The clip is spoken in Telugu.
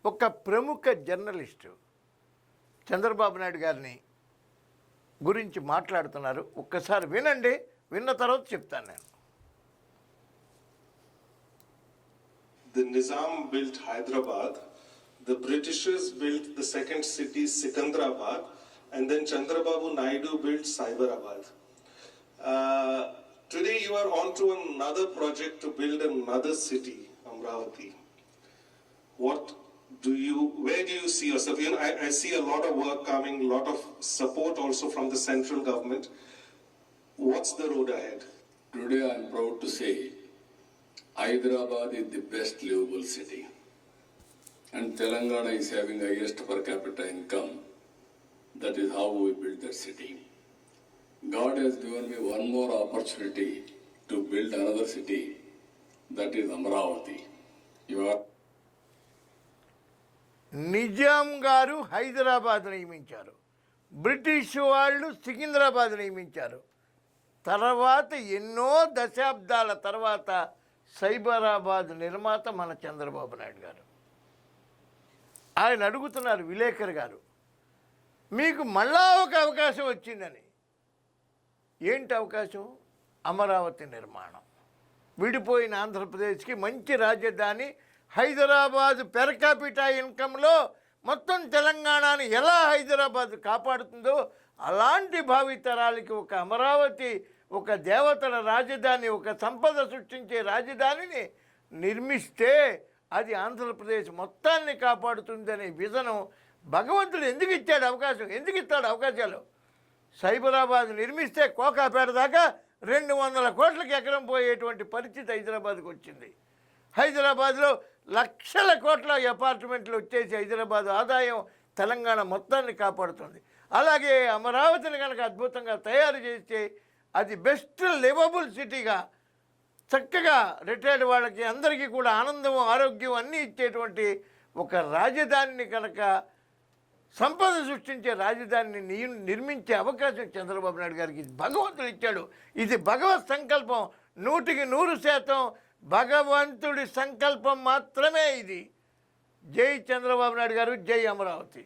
ఒక ప్రముఖ జర్నలిస్టు చంద్రబాబు నాయుడు గారిని గురించి మాట్లాడుతున్నారు. ఒక్కసారి వినండి, విన్న తర్వాత చెప్తాను నేను. The Nizam built Hyderabad, the Britishers built the second city Sikandrabad, and then Chandrababu Naidu built Cyberabad. Today you are on to another project to build another city, Amravati. Where do you see yourself? You know, I see a lot of work coming, a lot of support also from the central government. What's the road ahead? Today I am proud to say Hyderabad is the best livable city, and Telangana is having the highest per capita income. That is how we built that city. God has given me one more opportunity to build another city, that is Amravati. You are Nizam గారు హైదరాబాద్ నియమించారు, బ్రిటిష్ వాళ్ళు సికింద్రాబాద్ నియమించారు. తర్వాత ఎన్నో దశాబ్దాల తర్వాత సైబరాబాద్ నిర్మాత మన చంద్రబాబు నాయుడు గారు. ఆయన అడుగుతున్నారు విలేకరు గారు, మీకు మళ్ళా ఒక అవకాశం వచ్చిందని. ఏంటి అవకాశం? అమరావతి నిర్మాణం. విడిపోయిన ఆంధ్రప్రదేశ్కి మంచి రాజధాని హైదరాబాద్ పెర్ క్యాపిటా ఇన్కంలో మొత్తం తెలంగాణని ఎలా హైదరాబాద్ కాపాడుతుందో అలాంటి భావితరాలకి ఒక అమరావతి, ఒక దేవతల రాజధాని, ఒక సంపద సృష్టించే రాజధానిని నిర్మిస్తే అది ఆంధ్రప్రదేశ్ మొత్తాన్ని కాపాడుతుందనే విజనం భగవంతుడు ఎందుకు ఇచ్చాడు అవకాశం? ఎందుకు ఇస్తాడు అవకాశాలు? సైబరాబాద్ నిర్మిస్తే కోకాపేట దాకా 200 కోట్లకి ఎకరం పోయేటువంటి పరిస్థితి హైదరాబాద్కి వచ్చింది. హైదరాబాద్లో లక్షల కోట్ల అపార్ట్మెంట్లు వచ్చేసి హైదరాబాద్ ఆదాయం తెలంగాణ మొత్తాన్ని కాపాడుతుంది. అలాగే అమరావతిని కనుక అద్భుతంగా తయారు చేస్తే అది బెస్ట్ లివబుల్ సిటీగా చక్కగా రిటైర్డ్ వాళ్ళకి అందరికీ కూడా ఆనందం, ఆరోగ్యం అన్నీ ఇచ్చేటువంటి ఒక రాజధానిని కనుక సంపద సృష్టించే రాజధానిని నిర్మించే అవకాశం చంద్రబాబు నాయుడు గారికి భగవంతుడు ఇచ్చాడు. ఇది భగవత్ సంకల్పం, 100% భగవంతుడి సంకల్పం మాత్రమే ఇది. జై చంద్రబాబు నాయుడు గారు, జై అమరావతి.